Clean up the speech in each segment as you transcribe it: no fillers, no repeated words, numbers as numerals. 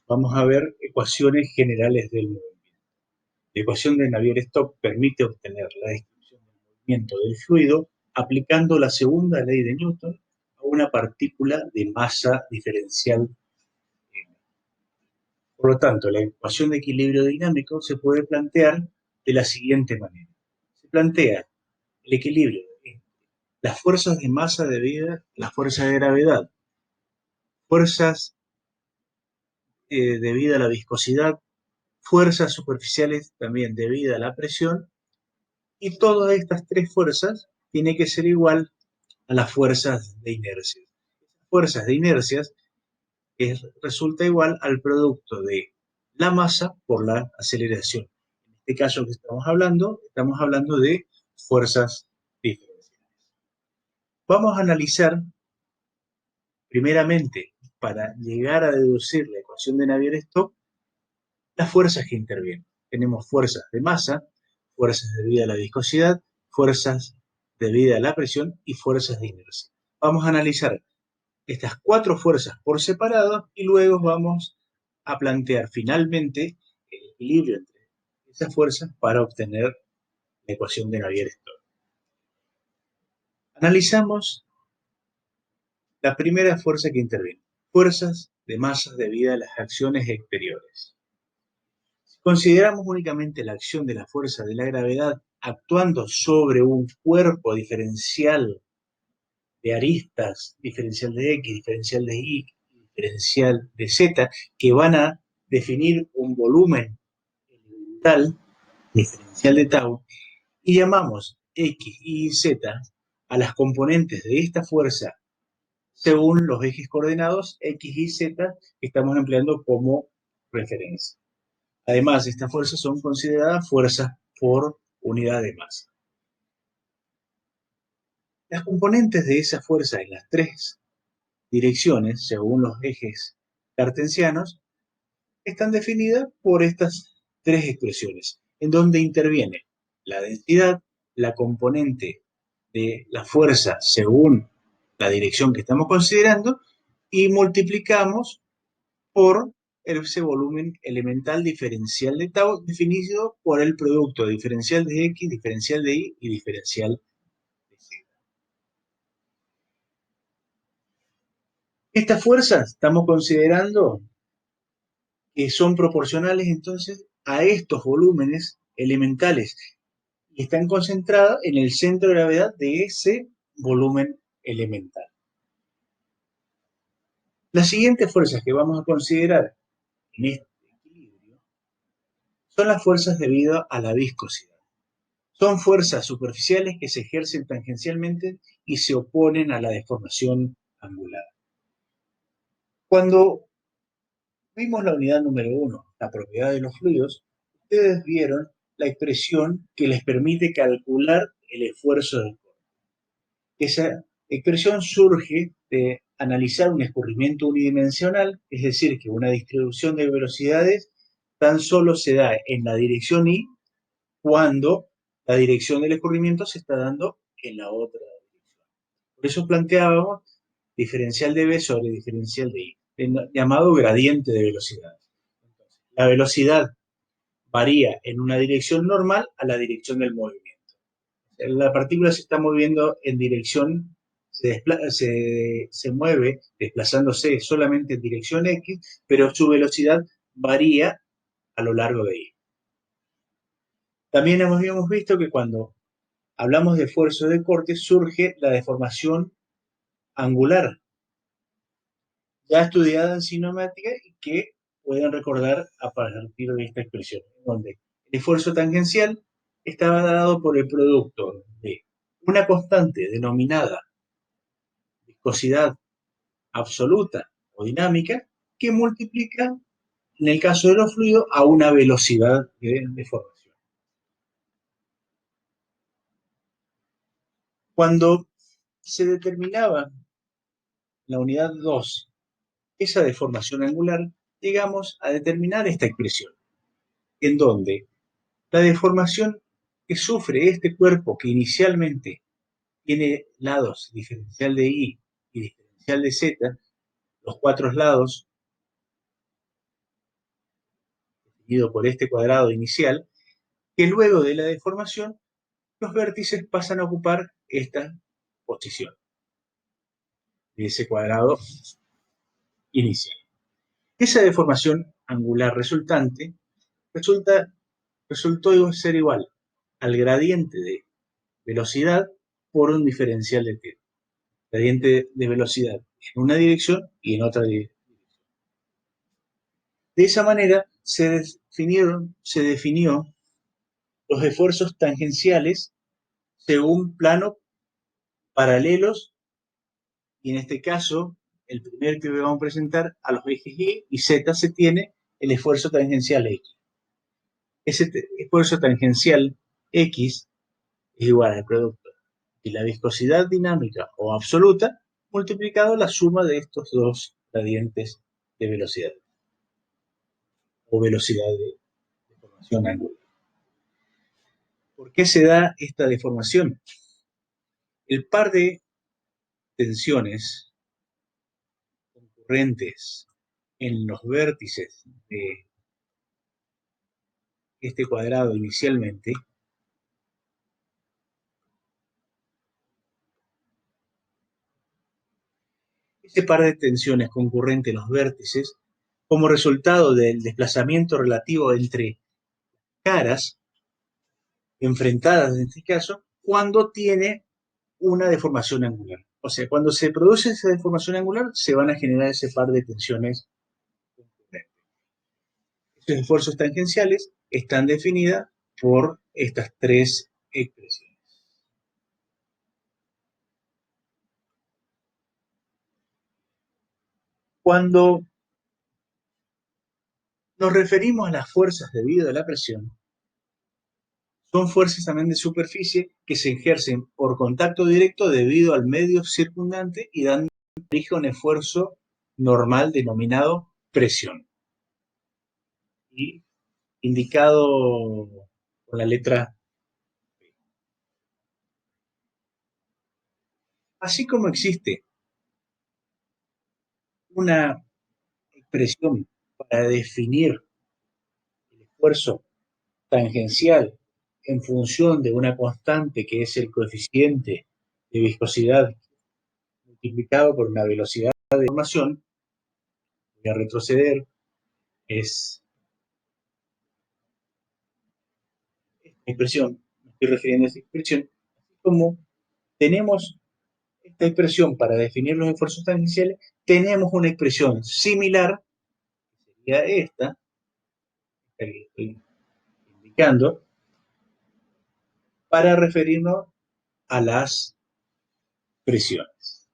vamos a ver ecuaciones generales del movimiento. La ecuación de Navier-Stokes permite obtener la descripción del movimiento del fluido aplicando la segunda ley de Newton a una partícula de masa diferencial. Por lo tanto, la ecuación de equilibrio dinámico se puede plantear de la siguiente manera. Se plantea el equilibrio entre las fuerzas de masa debidas a las fuerzas de gravedad, fuerzas debidas a la viscosidad, fuerzas superficiales también debidas a la presión, y todas estas tres fuerzas tienen que ser igual a las fuerzas de inercia. Fuerzas de inercia resulta igual al producto de la masa por la aceleración. En este caso que estamos hablando de fuerzas diferenciales. Vamos a analizar primeramente, para llegar a deducir la ecuación de Navier-Stokes, las fuerzas que intervienen. Tenemos fuerzas de masa, fuerzas debidas a la viscosidad, fuerzas debidas a la presión y fuerzas de inercia. Vamos a analizar estas cuatro fuerzas por separado y luego vamos a plantear finalmente el equilibrio entre esas fuerzas para obtener la ecuación de Navier-Stokes. Analizamos la primera fuerza que interviene, fuerzas de masa debidas a las acciones exteriores. Si consideramos únicamente la acción de la fuerza de la gravedad actuando sobre un cuerpo diferencial de aristas, diferencial de X, diferencial de Y, diferencial de Z, que van a definir un volumen elemental, diferencial de tau, y llamamos X, Y y Z a las componentes de esta fuerza según los ejes coordenados X y Z que estamos empleando como referencia. Además, estas fuerzas son consideradas fuerzas por unidad de masa. Las componentes de esa fuerza en las tres direcciones, según los ejes cartesianos, están definidas por estas tres expresiones, en donde interviene la densidad, la componente de la fuerza según la dirección que estamos considerando, y multiplicamos por ese volumen elemental diferencial de tau definido por el producto diferencial de X, diferencial de Y y diferencial de Z. Estas fuerzas estamos considerando que son proporcionales entonces a estos volúmenes elementales y están concentradas en el centro de gravedad de ese volumen elemental. Las siguientes fuerzas que vamos a considerar en este equilibrio son las fuerzas debido a la viscosidad. Son fuerzas superficiales que se ejercen tangencialmente y se oponen a la deformación angular. Cuando vimos la unidad número 1, la propiedad de los fluidos, ustedes vieron la expresión que les permite calcular el esfuerzo del corte. Esa expresión surge de analizar un escurrimiento unidimensional, es decir, que una distribución de velocidades tan solo se da en la dirección Y cuando la dirección del escurrimiento se está dando en la otra dirección. Por eso planteábamos diferencial de B sobre diferencial de Y, llamado gradiente de velocidad. La velocidad varía en una dirección normal a la dirección del movimiento. La partícula se está moviendo en dirección, se mueve desplazándose solamente en dirección X, pero su velocidad varía a lo largo de Y. También habíamos visto que cuando hablamos de esfuerzo de corte surge la deformación angular, ya estudiada en cinemática y que pueden recordar a partir de esta expresión, donde el esfuerzo tangencial estaba dado por el producto de una constante denominada viscosidad absoluta o dinámica que multiplica, en el caso de los fluidos, a una velocidad de deformación. Cuando se determinaba la unidad 2, esa deformación angular, llegamos a determinar esta expresión, en donde la deformación que sufre este cuerpo que inicialmente tiene lados diferencial de Y y diferencial de Z, los cuatro lados definido por este cuadrado inicial, que luego de la deformación, los vértices pasan a ocupar esta posición de ese cuadrado inicial. Esa deformación angular resultante resultó ser igual al gradiente de velocidad por un diferencial de t. Gradiente de velocidad en una dirección y en otra dirección. De esa manera se definió los esfuerzos tangenciales según planos paralelos, y en este caso, el primer que vamos a presentar, a los ejes Y y Z se tiene el esfuerzo tangencial X. Ese esfuerzo tangencial X es igual al producto de la viscosidad dinámica o absoluta multiplicado la suma de estos dos gradientes de velocidad o velocidad de deformación angular. ¿Por qué se da esta deformación? El par de tensiones concurrentes en los vértices de este cuadrado inicialmente ese par de tensiones concurrentes en los vértices, como resultado del desplazamiento relativo entre caras enfrentadas en este caso, cuando tiene una deformación angular. O sea, cuando se produce esa deformación angular, se van a generar ese par de tensiones concurrentes. Estos esfuerzos tangenciales están definidas por estas tres expresiones. Cuando nos referimos a las fuerzas debido a la presión, son fuerzas también de superficie que se ejercen por contacto directo debido al medio circundante y dan origen a un esfuerzo normal denominado presión. Y indicado con la letra P. Así como existe una expresión para definir el esfuerzo tangencial en función de una constante que es el coeficiente de viscosidad multiplicado por una velocidad de deformación, voy a retroceder, es esta expresión, me estoy refiriendo a esta expresión, como tenemos esta expresión para definir los esfuerzos tangenciales, tenemos una expresión similar, que sería esta que estoy indicando, para referirnos a las presiones.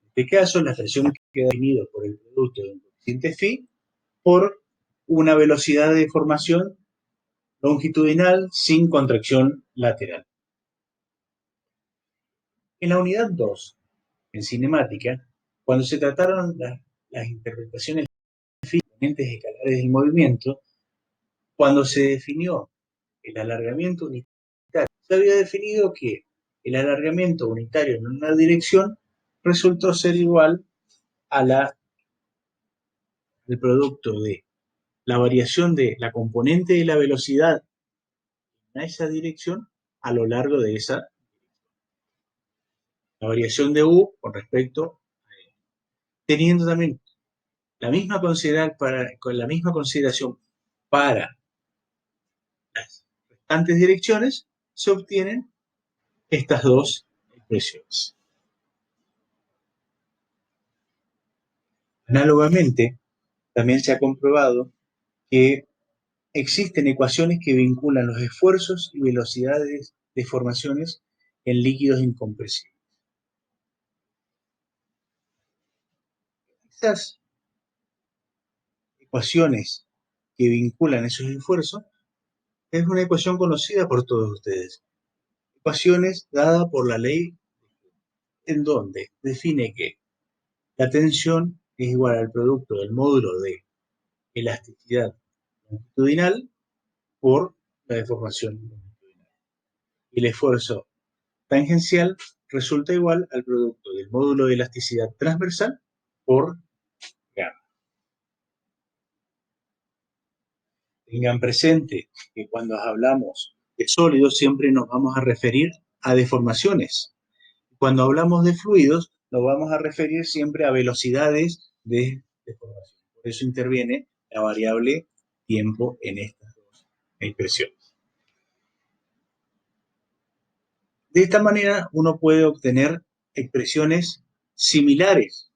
En este caso, la presión queda definida por el producto de un coeficiente phi por una velocidad de deformación longitudinal sin contracción lateral. En la unidad 2, en cinemática, cuando se trataron las interpretaciones de componentes escalares del movimiento, cuando se definió el alargamiento unitario, se había definido que el alargamiento unitario en una dirección resultó ser igual al producto de la variación de la componente de la velocidad en esa dirección a lo largo de esa, la variación de U con respecto a E. Teniendo también con la misma consideración para las restantes direcciones, se obtienen estas dos expresiones. Análogamente, también se ha comprobado que existen ecuaciones que vinculan los esfuerzos y velocidades de formaciones en líquidos incompresibles. Estas ecuaciones que vinculan esos esfuerzos es una ecuación conocida por todos ustedes. Ecuaciones dada por la ley en donde define que la tensión es igual al producto del módulo de elasticidad longitudinal por la deformación longitudinal. Y el esfuerzo tangencial resulta igual al producto del módulo de elasticidad transversal por gamma. Tengan presente que cuando hablamos de sólidos siempre nos vamos a referir a deformaciones. Cuando hablamos de fluidos nos vamos a referir siempre a velocidades de deformación. Por eso interviene la variable tiempo en estas dos expresiones. De esta manera uno puede obtener expresiones similares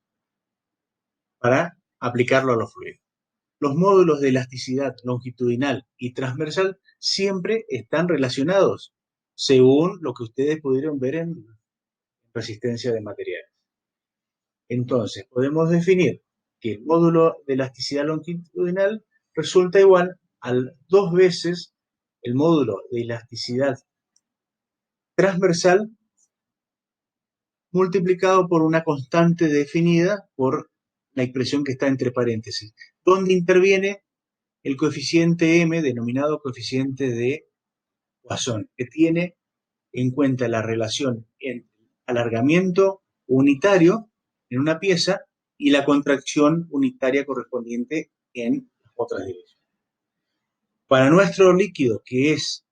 para aplicarlo a los fluidos. Los módulos de elasticidad longitudinal y transversal siempre están relacionados, según lo que ustedes pudieron ver en resistencia de materiales. Entonces, podemos definir que el módulo de elasticidad longitudinal resulta igual a 2 veces el módulo de elasticidad transversal multiplicado por una constante definida por la expresión que está entre paréntesis, donde interviene el coeficiente m, denominado coeficiente de Poisson, que tiene en cuenta la relación entre alargamiento unitario en una pieza y la contracción unitaria correspondiente en las otras direcciones. Para nuestro líquido, que es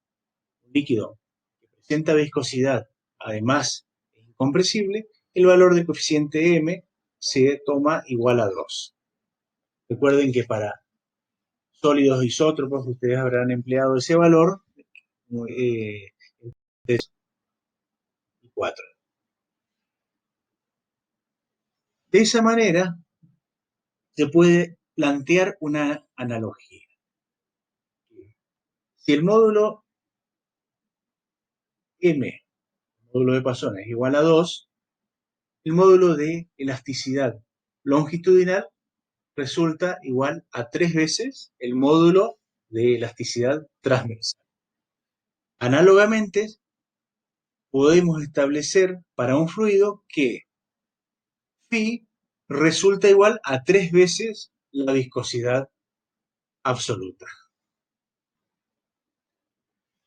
un líquido que presenta viscosidad, además es incompresible, el valor del coeficiente m se toma igual a 2. Recuerden que para sólidos isótropos ustedes habrán empleado ese valor entre 3 y 4. De esa manera se puede plantear una analogía. Si el módulo m, el módulo de Poisson, es igual a 2, el módulo de elasticidad longitudinal resulta igual a 3 veces el módulo de elasticidad transversal. Análogamente, podemos establecer para un fluido que phi resulta igual a 3 veces la viscosidad absoluta.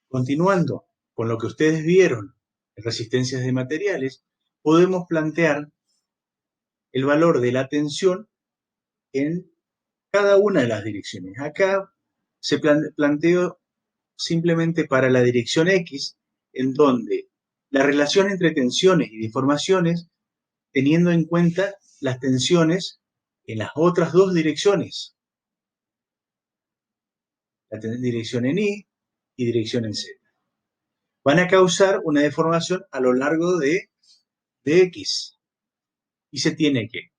Continuando con lo que ustedes vieron en resistencias de materiales, podemos plantear el valor de la tensión en cada una de las direcciones. Acá se planteó simplemente para la dirección X, en donde la relación entre tensiones y deformaciones, teniendo en cuenta las tensiones en las otras dos direcciones, la dirección en Y y dirección en Z, van a causar una deformación a lo largo de X. Y se tiene que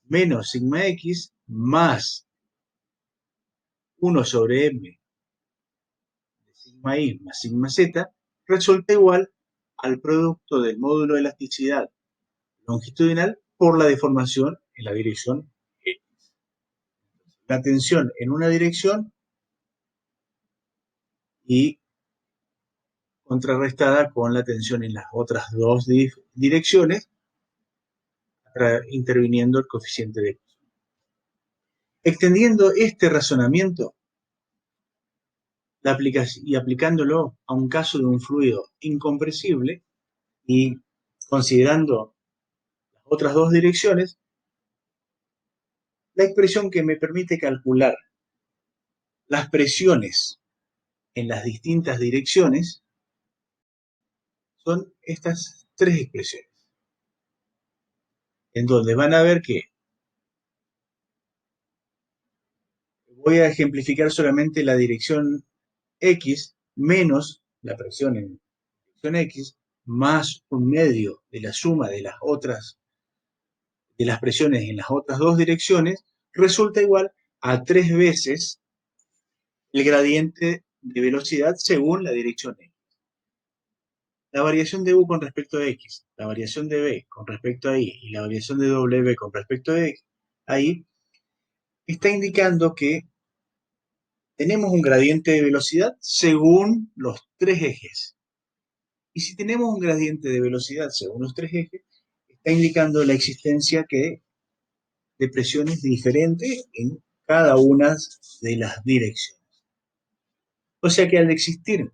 menos sigma X más 1 sobre M de sigma Y más sigma Z resulta igual al producto del módulo de elasticidad longitudinal por la deformación en la dirección X. La tensión en una dirección y contrarrestada con la tensión en las otras dos direcciones, interviniendo el coeficiente de Poisson. Extendiendo este razonamiento y aplicándolo a un caso de un fluido incompresible y considerando las otras dos direcciones, la expresión que me permite calcular las presiones en las distintas direcciones son estas tres expresiones, en donde van a ver que voy a ejemplificar solamente la dirección X menos la presión en dirección X más un medio de la suma de las presiones en las otras dos direcciones resulta igual a 3 veces el gradiente de velocidad según la dirección X. La variación de U con respecto a X, la variación de B con respecto a Y y la variación de W con respecto a Y está indicando que tenemos un gradiente de velocidad según los tres ejes. Y si tenemos un gradiente de velocidad según los tres ejes, está indicando la existencia de presiones diferentes en cada una de las direcciones. O sea que al existir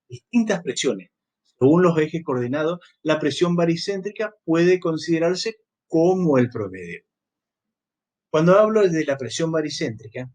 distintas presiones según los ejes coordinados, la presión baricéntrica puede considerarse como el promedio. Cuando hablo de la presión baricéntrica,